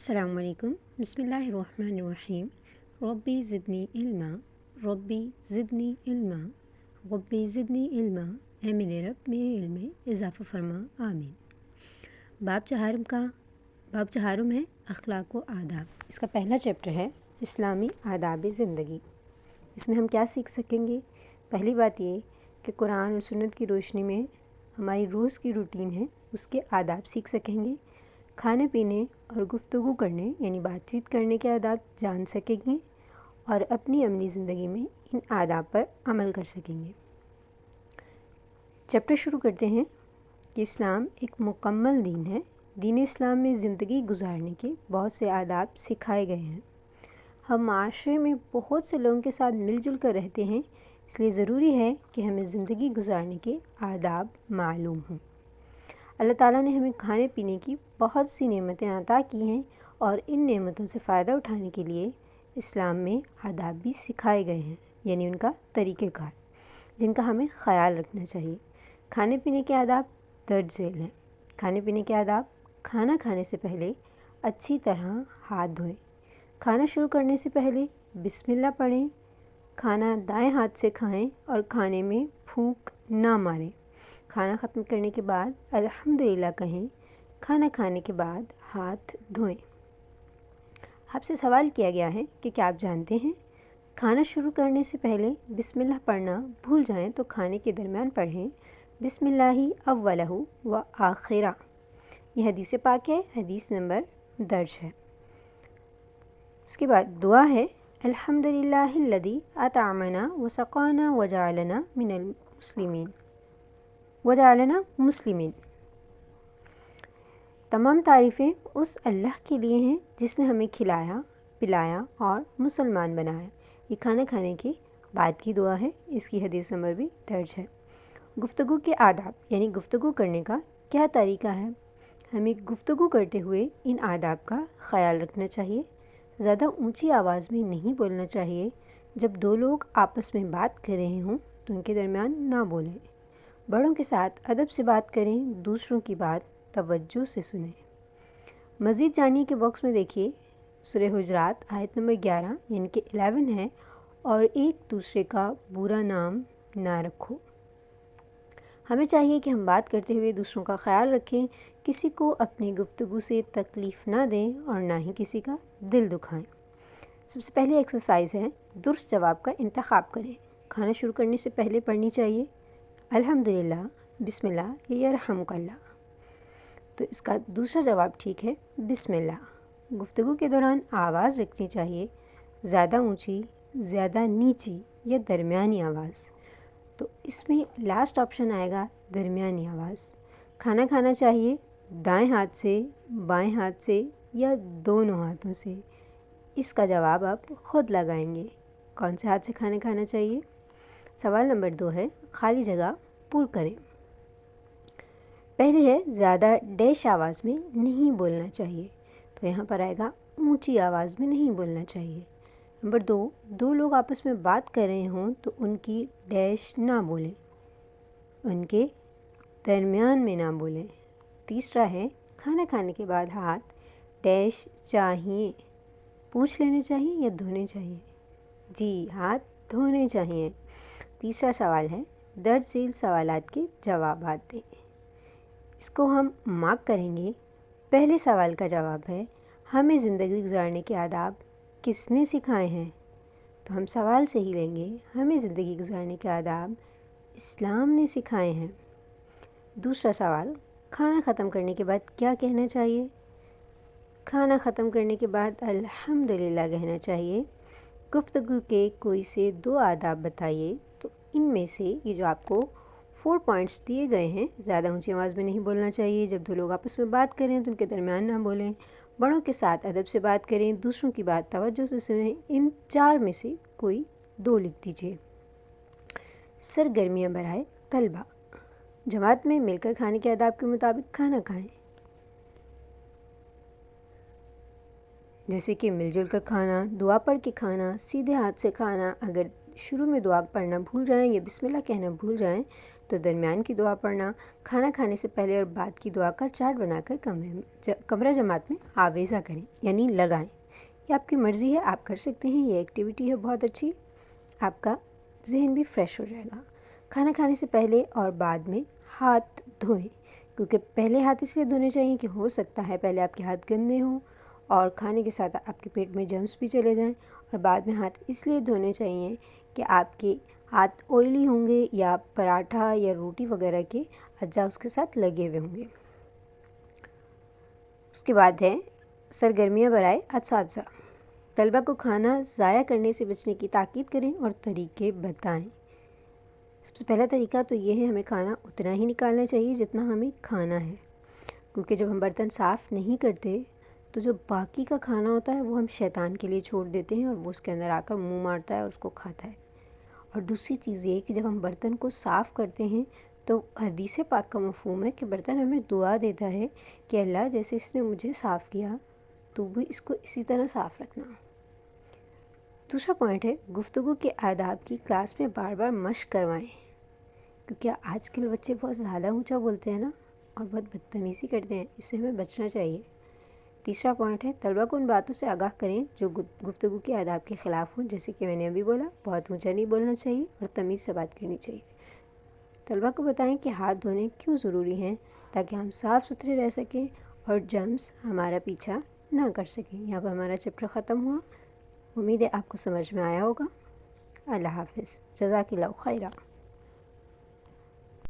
السلام علیکم، بسم اللہ الرحمن الرحیم۔ ربی زدنی علما، ربی زدنی علما، ربی زدنی علما، اے میرے رب میرے علم میں اضافہ فرما، آمین۔ باب چہارم ہے اخلاق و آداب۔ اس کا پہلا چیپٹر ہے اسلامی آداب زندگی۔ اس میں ہم کیا سیکھ سکیں گے؟ پہلی بات یہ کہ قرآن اور سنت کی روشنی میں ہماری روز کی روٹین ہے اس کے آداب سیکھ سکیں گے، کھانے پینے اور گفتگو کرنے یعنی بات چیت کرنے کے آداب جان سکیں گے اور اپنی عملی زندگی میں ان آداب پر عمل کر سکیں گے۔ چیپٹر شروع کرتے ہیں کہ اسلام ایک مکمل دین ہے۔ دین اسلام میں زندگی گزارنے کے بہت سے آداب سکھائے گئے ہیں۔ ہم معاشرے میں بہت سے لوگوں کے ساتھ مل جل کر رہتے ہیں، اس لیے ضروری ہے کہ ہمیں زندگی گزارنے کے آداب معلوم ہوں۔ اللہ تعالیٰ نے ہمیں کھانے پینے کی بہت سی نعمتیں عطا کی ہیں اور ان نعمتوں سے فائدہ اٹھانے کے لیے اسلام میں آداب بھی سکھائے گئے ہیں، یعنی ان کا طریقہ کار جن کا ہمیں خیال رکھنا چاہیے۔ کھانے پینے کے آداب درج ذیل ہیں۔ کھانے پینے کے آداب: کھانا کھانے سے پہلے اچھی طرح ہاتھ دھوئیں۔ کھانا شروع کرنے سے پہلے بسم اللہ پڑھیں۔ کھانا دائیں ہاتھ سے کھائیں اور کھانے میں پھونک نہ ماریں۔ کھانا ختم کرنے کے بعد الحمدللہ کہیں۔ کھانا کھانے کے بعد ہاتھ دھوئیں۔ آپ سے سوال کیا گیا ہے کہ کیا آپ جانتے ہیں کھانا شروع کرنے سے پہلے بسم اللہ پڑھنا بھول جائیں تو کھانے کے درمیان پڑھیں بسم اللہ اولہ و آخرہ۔ یہ حدیث پاک ہے، حدیث نمبر درج ہے۔ اس کے بعد دعا ہے الحمدللہ الذی اطعمنا وسقانا وجعلنا من المسلمین مسلمین۔ تمام تعریفیں اس اللہ کے لیے ہیں جس نے ہمیں کھلایا پلایا اور مسلمان بنایا۔ یہ کھانا کھانے کے بعد کی دعا ہے، اس کی حدیث نمبر بھی درج ہے۔ گفتگو کے آداب یعنی گفتگو کرنے کا کیا طریقہ ہے؟ ہمیں گفتگو کرتے ہوئے ان آداب کا خیال رکھنا چاہیے۔ زیادہ اونچی آواز میں نہیں بولنا چاہیے۔ جب دو لوگ آپس میں بات کر رہے ہوں تو ان کے درمیان نہ بولیں۔ بڑوں کے ساتھ ادب سے بات کریں، دوسروں کی بات توجہ سے سنیں۔ مزید جانیے کہ باکس میں دیکھیے سورہ حجرات آیت نمبر 11 یعنی کہ 11 ہے، اور ایک دوسرے کا برا نام نہ رکھو۔ ہمیں چاہیے کہ ہم بات کرتے ہوئے دوسروں کا خیال رکھیں، کسی کو اپنی گفتگو سے تکلیف نہ دیں اور نہ ہی کسی کا دل دکھائیں۔ سب سے پہلی ایکسرسائز ہے درست جواب کا انتخاب کریں۔ کھانا شروع کرنے سے پہلے پڑھنی چاہیے الحمدللہ، بسم اللہ، یرحمک اللہ۔ تو اس کا دوسرا جواب ٹھیک ہے بسم اللہ۔ گفتگو کے دوران آواز رکھنی چاہیے، زیادہ اونچی، زیادہ نیچی یا درمیانی آواز۔ تو اس میں لاسٹ آپشن آئے گا درمیانی آواز۔ کھانا کھانا چاہیے دائیں ہاتھ سے، بائیں ہاتھ سے یا دونوں ہاتھوں سے۔ اس کا جواب آپ خود لگائیں گے، کون سے ہاتھ سے کھانا کھانا چاہیے۔ سوال نمبر 2 ہے خالی جگہ پر کریں۔ پہلے ہے زیادہ ڈیش آواز میں نہیں بولنا چاہیے، تو یہاں پر آئے گا اونچی آواز میں نہیں بولنا چاہیے۔ نمبر 2، دو لوگ آپس میں بات کر رہے ہوں تو ان کی ڈیش نہ بولیں، ان کے درمیان میں نہ بولیں۔ تیسرا ہے کھانا کھانے کے بعد ہاتھ ڈیش چاہیے، پوچھ لینے چاہیے یا دھونے چاہیے؟ جی، ہاتھ دھونے چاہیے۔ تیسرا سوال ہے درج ذیل سوالات کے جوابات دیں۔ اس کو ہم مارک کریں گے۔ پہلے سوال کا جواب ہے ہمیں زندگی گزارنے کے آداب کس نے سکھائے ہیں؟ تو ہم سوال سے ہی لیں گے ہمیں زندگی گزارنے کے آداب اسلام نے سکھائے ہیں۔ دوسرا سوال کھانا ختم کرنے کے بعد کیا کہنا چاہیے؟ کھانا ختم کرنے کے بعد الحمدللہ کہنا چاہیے۔ گفتگو کے کوئی سے 2 آداب بتائیے۔ تو ان میں سے یہ جو آپ کو 4 پوائنٹس دیے گئے ہیں، زیادہ اونچی آواز میں نہیں بولنا چاہیے، جب 2 لوگ آپس میں بات کریں تو ان کے درمیان نہ بولیں، بڑوں کے ساتھ ادب سے بات کریں، دوسروں کی بات توجہ سے سنیں۔ ان 4 میں سے کوئی 2 لکھ دیجیے۔ سرگرمیاں برائے طلبہ: جماعت میں مل کر کھانے کے آداب کے مطابق کھانا کھائیں، جیسے کہ مل جل کر کھانا، دعا پڑھ کے کھانا، سیدھے ہاتھ سے کھانا، اگر شروع میں دعا پڑھنا بھول جائیں یا بسم اللہ کہنا بھول جائیں تو درمیان کی دعا پڑھنا، کھانا کھانے سے پہلے اور بعد کی دعا کا چارٹ بنا کر کمرہ جماعت میں آویزہ کریں یعنی لگائیں۔ یہ آپ کی مرضی ہے، آپ کر سکتے ہیں، یہ ایکٹیویٹی ہے بہت اچھی، آپ کا ذہن بھی فریش ہو جائے گا۔ کھانا کھانے سے پہلے اور بعد میں ہاتھ دھوئیں، کیونکہ پہلے ہاتھ اس لیے دھونے چاہیے کہ ہو سکتا ہے پہلے آپ کے ہاتھ گندے ہوں اور کھانے کے ساتھ آپ کے پیٹ میں جرمس بھی چلے جائیں، اور بعد میں ہاتھ اس لیے دھونے چاہیے کہ آپ کے ہاتھ آئلی ہوں گے یا پراٹھا یا روٹی وغیرہ کے اجزاء اس کے ساتھ لگے ہوئے ہوں گے۔ اس کے بعد ہے سرگرمیاں برائے اساتذہ۔ طلبہ کو کھانا ضائع کرنے سے بچنے کی تاکید کریں اور طریقے بتائیں۔ سب سے پہلا طریقہ تو یہ ہے، ہمیں کھانا اتنا ہی نکالنا چاہیے جتنا ہمیں کھانا ہے، کیونکہ جب ہم برتن صاف نہیں کرتے تو جو باقی کا کھانا ہوتا ہے وہ ہم شیطان کے لیے چھوڑ دیتے ہیں اور وہ اس کے اندر آ کر منہ مارتا ہے اور اس کو کھاتا ہے۔ اور دوسری چیز یہ کہ جب ہم برتن کو صاف کرتے ہیں تو حدیث پاک کا مفہوم ہے کہ برتن ہمیں دعا دیتا ہے کہ اللہ جیسے اس نے مجھے صاف کیا تو بھی اس کو اسی طرح صاف رکھنا۔ دوسرا پوائنٹ ہے، گفتگو کے آداب کی کلاس میں بار بار مشق کروائیں، کیونکہ آج کل بچے بہت زیادہ اونچا بولتے ہیں نا اور بہت بدتمیزی کرتے ہیں، اس سے ہمیں بچنا چاہیے۔ تیسرا پوائنٹ ہے، طلبہ کو ان باتوں سے آگاہ کریں جو گفتگو کے آداب کے خلاف ہوں، جیسے کہ میں نے ابھی بولا بہت اونچا نہیں بولنا چاہیے اور تمیز سے بات کرنی چاہیے۔ طلبہ کو بتائیں کہ ہاتھ دھونے کیوں ضروری ہیں، تاکہ ہم صاف ستھرے رہ سکیں اور جرمز ہمارا پیچھا نہ کر سکیں۔ یہاں پر ہمارا چیپٹر ختم ہوا، امید ہے آپ کو سمجھ میں آیا ہوگا۔ اللہ حافظ، جزاک اللہ خیرہ۔